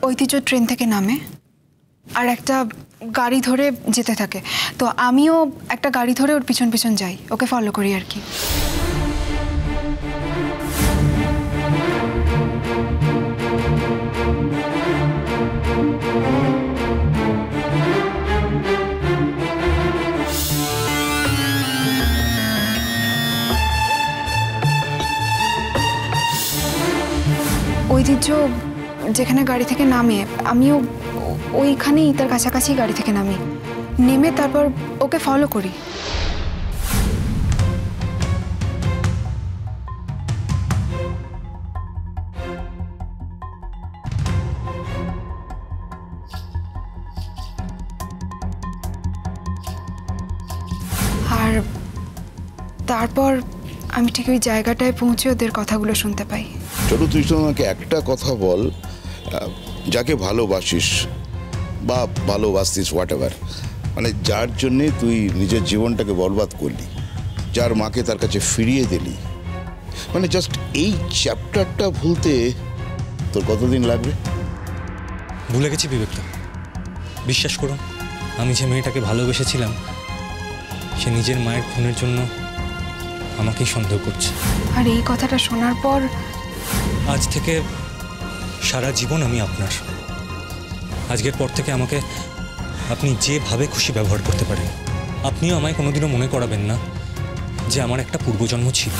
ঐতিহ্য ট্রেন থেকে নামে আর একটা গাড়ি ধরে যেতে থাকে, তো আমিও একটা গাড়ি ধরে ওর পিছন পিছন যাই, ওকে ফলো করি আর কি। ঐতিহ্য যেখানে গাড়ি থেকে নামে আমিও ওইখানেই তার কাছাকাছি গাড়ি থেকে নামি, নেমে তারপর ওকে ফলো করি। আর তারপর আমি ঠিক ওই জায়গাটায় পৌঁছে ওদের কথাগুলো শুনতে পাই। চলো তুই তো আমাকে একটা কথা বল, যাকে ভালোবাসিস বা ভালোবাসতিস হোয়াট এভার, মানে যার জন্যে তুই নিজের জীবনটাকে বরবাদ করলি, যার মাকে তার কাছে ফিরিয়ে দিলি, মানে জাস্ট এই চ্যাপ্টারটা ভুলতে তোর কতদিন লাগবে? ভুলে গেছি বিবেকদা, বিশ্বাস করুন। আমি যে মেয়েটাকে ভালোবেসেছিলাম সে নিজের মায়ের খুনের জন্য আমাকেই সন্দেহ করছে। আর এই কথাটা শোনার পর আজ থেকে সারা জীবন আমি আপনার। আজকের পর থেকে আমাকে আপনি যেভাবে খুশি ব্যবহার করতে পারেন। আপনিও আমায় কোনোদিনও মনে করাবেন না যে আমার একটা পূর্বজন্ম ছিল।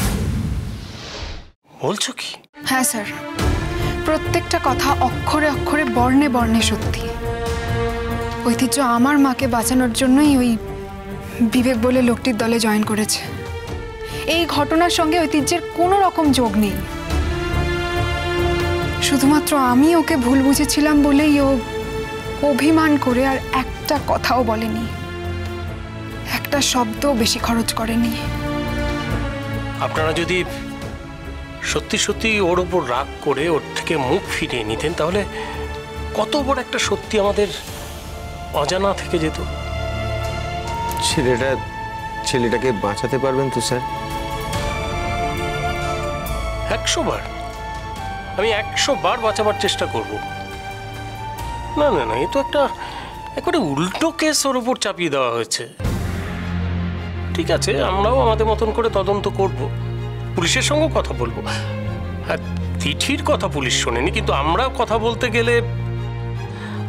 বলছো কি? হ্যাঁ স্যার, প্রত্যেকটা কথা অক্ষরে অক্ষরে বর্ণে বর্ণে সত্যি। ঐতিহ্য আমার মাকে বাঁচানোর জন্যই ওই বিবেক বলে লোকটির দলে জয়েন করেছে। এই ঘটনার সঙ্গে ঐতিহ্যের কোনো রকম যোগ নেই, শুধুমাত্র আমি ওকে ভুল বুঝেছিলাম বলেই ও অভিমান করে আর একটা কথাও বলেনি, একটা শব্দও বেশি খরচ করেনি। আপনারা যদি সত্যি সত্যি ওর উপর রাগ করে ওর থেকে মুখ ফিরিয়ে নিতেন তাহলে কত বড় একটা সত্যি আমাদের অজানা থেকে যেত। ছেলেটাকে বাঁচাতে পারবেন তো স্যার? 100 বার, আমি 100 বার বাঁচাবার চেষ্টা করব। না না না, এ তো একটা উল্টো কেস ওর উপর চাপিয়ে দেওয়া হয়েছে। ঠিক আছে, আমরাও আমাদের মতন করে তদন্ত করব, পুলিশের সঙ্গেও কথা বলবো। হ্যাঁ, চিঠির কথা পুলিশ শোনেনি, কিন্তু আমরা কথা বলতে গেলে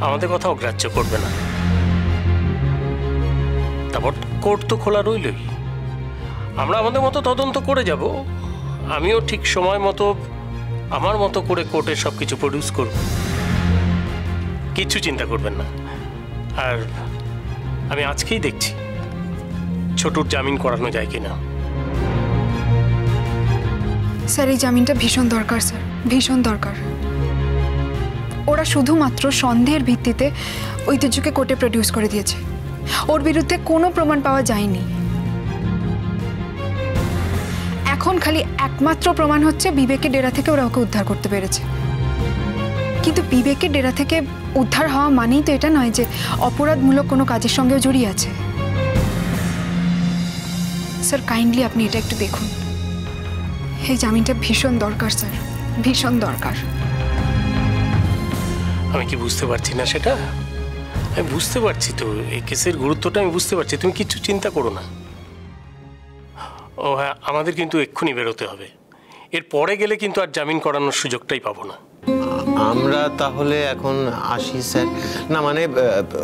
আমাদের কথা অগ্রাহ্য করবে না। তারপর কোর্ট তো খোলা রইলই, আমরা আমাদের মতো তদন্ত করে যাব। আমিও ঠিক সময় মতো আমার মতো করে কোর্টে সব কিছু প্রডিউস করব, কিচ্ছু চিন্তা করবেন না। আর আমি আজকেই দেখছি ছোটুর জামিন করানো যায় কিনা। স্যার, এই জামিনটা ভীষণ দরকার স্যার, ভীষণ দরকার। ওরা শুধুমাত্র সন্দেহের ভিত্তিতে ঐতিহ্যকে কোর্টে প্রডিউস করে দিয়েছে, ওর বিরুদ্ধে কোনো প্রমাণ পাওয়া যায়নি। এখন খালি একমাত্র প্রমাণ হচ্ছে বিবেকের ডেরা থেকে ওরা ওকে উদ্ধার করতে পেরেছে। কিন্তু বিবেকের ডেরা থেকে উদ্ধার হওয়া মানেই তো এটা নয় যে অপরাধমূলক কোনো কাজের সঙ্গেও জড়িয়ে আছে। স্যার, কাইন্ডলি আপনি এটা একটু দেখুন, এই জামিনটা ভীষণ দরকার স্যার, ভীষণ দরকার। আমি কি বুঝতে পারছি না সেটা? আমি বুঝতে পারছি তো, এই কেসের গুরুত্বটা আমি বুঝতে পারছি, তুমি কিচ্ছু চিন্তা করো না। ও হ্যাঁ, আমাদের কিন্তু এক্ষুনি বেরোতে হবে, এর পরে গেলে কিন্তু আর জামিন করানোর সুযোগটাই পাবো না। আমরা তাহলে এখন আসি স্যার। না মানে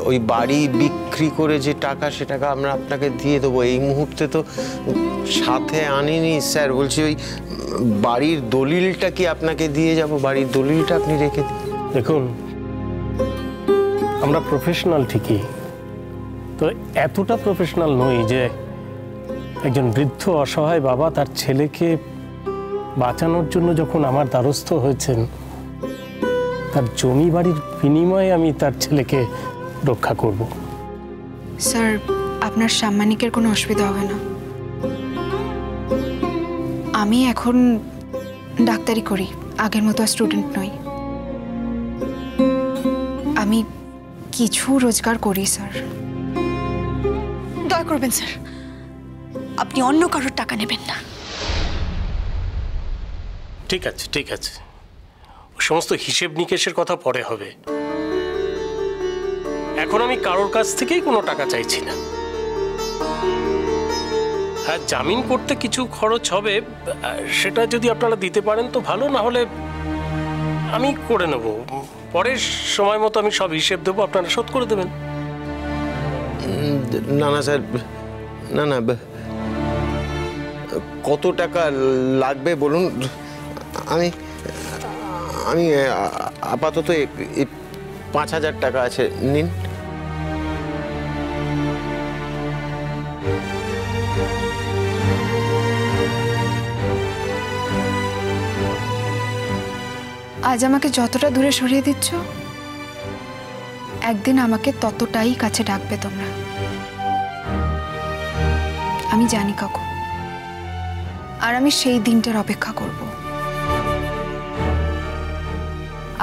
ওই বাড়ি বিক্রি করে যে টাকা সে টাকা আমরা আপনাকে দিয়ে দেবো, এই মুহূর্তে তো সাথে আনিনি স্যার। বলছি ওই বাড়ির দলিলটা কি আপনাকে দিয়ে যাব, বাড়ির দলিলটা আপনি রেখে দিন। দেখুন, আমরা প্রফেশনাল ঠিকই, তো এতটা প্রফেশনাল নই যে একজন বৃদ্ধ অসহায় বাবা তার ছেলেকে বাঁচানোর জন্য যখন আমার দ্বারস্থ হয়েছেন, তার জমি বাড়ির বিনিময়ে আমি তার ছেলেকে রক্ষা করব। স্যার, আপনার সাম্মানিকের কোনো অসুবিধা হবে না। আমি এখন ডাক্তারি করি, আগের মতো স্টুডেন্ট নই। আমি কিছু রোজগার করি স্যার। দয়া করবেন স্যার, আপনি অন্য কারোর টাকা নেবেন না। ঠিক আছে ঠিক আছে, সমস্ত হিসেব নিকেশের কথা পরে হবে। এখন আমি কারোর কাছ থেকেই কোনো টাকা চাইছি না। হ্যাঁ, জামিন করতে কিছু খরচ হবে, সেটা যদি আপনারা দিতে পারেন তো ভালো, না হলে আমি করে নেব। পরের সময় মতো আমি সব হিসেব দেবো, আপনারা শোধ করে দেবেন। না না স্যার, না না, কত টাকা লাগবে বলুন? আমি আমি আপাতত 5,000 টাকা আছে, নিন। আজ আমাকে যতটা দূরে সরিয়ে দিচ্ছ, একদিন আমাকে ততটাই কাছে ডাকবে তোমরা। আমি জানি কাকু, আর আমি সেই দিনটার অপেক্ষা করব।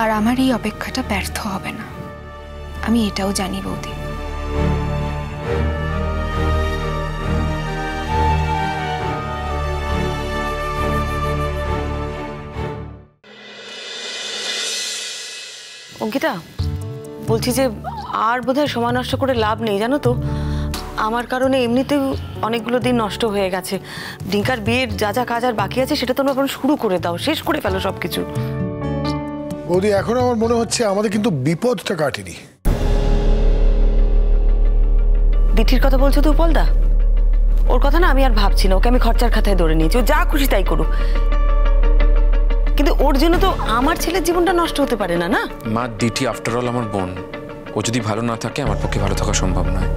আর আমার এই অপেক্ষাটা ব্যর্থ হবে না, আমি এটাও জানি বৌদি। অঙ্কিতা, বলছি যে আর বোধহয় সময় নষ্ট করে লাভ নেই, জানো তো। আমার কারণে এমনিতেও অনেকগুলো দিন নষ্ট হয়ে গেছে। ডিঙ্কার বিয়ের যা যা কাজ আর বাকি আছে সেটা তোমরা এখন শুরু করে দাও, শেষ করে ফেলো সব কিছু। বৌদি, এখন আমার মনে হচ্ছে আমাদের কিন্তু বিপদটা কাটেনি। দিঠির কথা বলছো তো উপলদা? ওর কথা না আমি আর ভাবছি না, ওকে আমি খরচার খাতায় ধরে নিয়েছি, ও যা খুশি তাই করুক। কিন্তু ওর জন্য তো আমার ছেলের জীবনটা নষ্ট হতে পারে না। না মা, দিঠি আফটার অল আমার বোন। ও যদি ভালো না থাকে আমার পক্ষে ভালো থাকা সম্ভব নয়।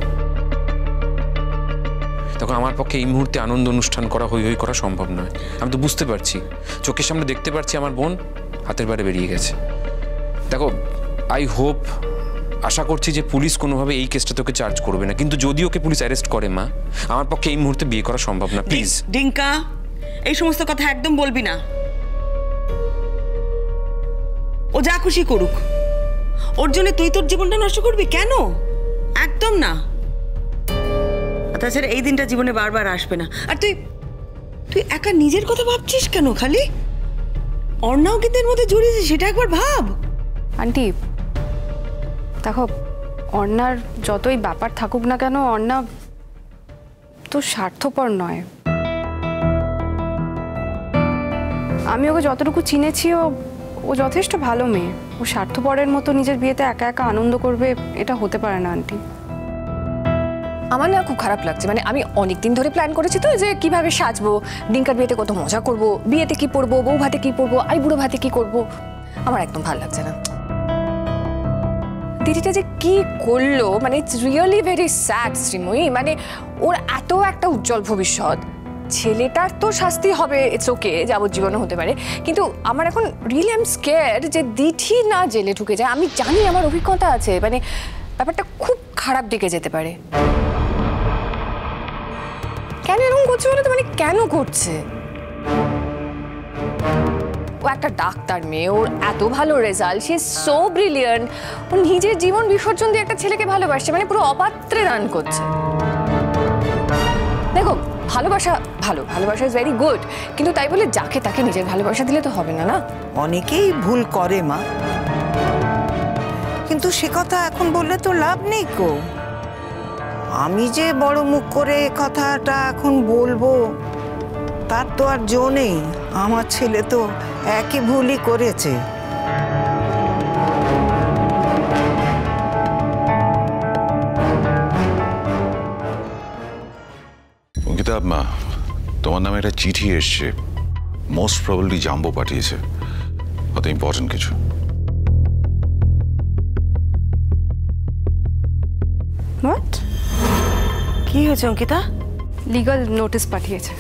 তখন আমার পক্ষে এই মুহূর্তে আনন্দ অনুষ্ঠান করা, হই হই করা সম্ভব নয়। আমি তো বুঝতে পারছি, চোখের সামনে দেখতে পারছি আমার বোন হাতের বাইরে বেরিয়ে গেছে। দেখো, আই হোপ, আশা করছি যে পুলিশ কোনোভাবে এই কেসটা তোকে চার্জ করবে না। কিন্তু যদি ওকে পুলিশ অ্যারেস্ট করে মা, আমার পক্ষে এই মুহূর্তে বিয়ে করা সম্ভব না। প্লিজ ডিঙ্কা, এই সমস্ত কথা একদম বলবি না। ও যা খুশি করুক, ওর জন্য তুই তোর জীবনটা নষ্ট করবি কেন? একদম না। তাছাড়া এই দিনটা জীবনে বারবার আসবে না। আর তুই তুই একা নিজের কথা ভাবছিস কেন? খালি অর্ণাও কিন্তু এর মধ্যে জড়িয়েছে, সেটা একবার ভাব। আন্টি দেখো, অর্ণার যতই ব্যাপার থাকুক না কেন, অর্ণা তো স্বার্থপর নয়। আমি ওকে যতটুকু চিনেছি, ও যথেষ্ট ভালো মেয়ে। ও স্বার্থপরের মতো নিজের বিয়েতে একা একা আনন্দ করবে, এটা হতে পারে না আন্টি। আমার না খুব খারাপ লাগছে। মানে আমি অনেকদিন ধরে প্ল্যান করেছি তো যে কিভাবে সাজবো, ডিঙ্কার বিয়েতে কত মজা করব, বিয়েতে কি পরবো, বউ ভাতে কি পরবো, বুড়ো ভাতে কি করব। আমার একদম ভালো লাগছে না। দিদিটা যে কি করলো, মানে it's really very sad Sreemoyee. মানে ওর এত একটা উজ্জ্বল ভবিষ্যৎ, ছেলেটার তো শাস্তি হবে, ইটস ওকে, যাবজ্জীবনও হতে পারে। কিন্তু আমার এখন রিয়েলি আই এম স্কেয়ার্ড যে দিঠি না জেলে ঢুকে যায়। আমি জানি, আমার অভিজ্ঞতা আছে, মানে ব্যাপারটা খুব খারাপ দিকে যেতে পারে। কেন এরকম করছে বলে তো, মানে কেন করছে? ও একটা ডাক্তার মেয়ে, ওর এত ভালো result, she is so brilliant. ও নিজের জীবন বিসর্জন দিয়ে একটা ছেলেকে ভালোবাসছে, মানে পুরো অপাত্রে দান করছে। দেখো, ভালোবাসা ইজ ভেরি গুড, কিন্তু তাই বলে যাকে তাকে নিজের ভালোবাসা দিলে তো হবে না। না, অনেকেই ভুল করে মা, কিন্তু সে কথা এখন বললে তো লাভ নেই কো। আমি যে বড় মুখ করে কথাটা এখন বলবো তার তো আর জো নেই। আমার ছেলে তো একই ভুলই করেছে। অঙ্কিতা, তোমার নামে একটা চিঠি এসছে, মোস্ট প্রবাবলি জাম্বো পাঠিয়েছে, অত ইম্পর্টেন্ট কিছু। হোয়াট? কি হয়েছে অঙ্কিতা? লিগাল নোটিশ পাঠিয়েছে।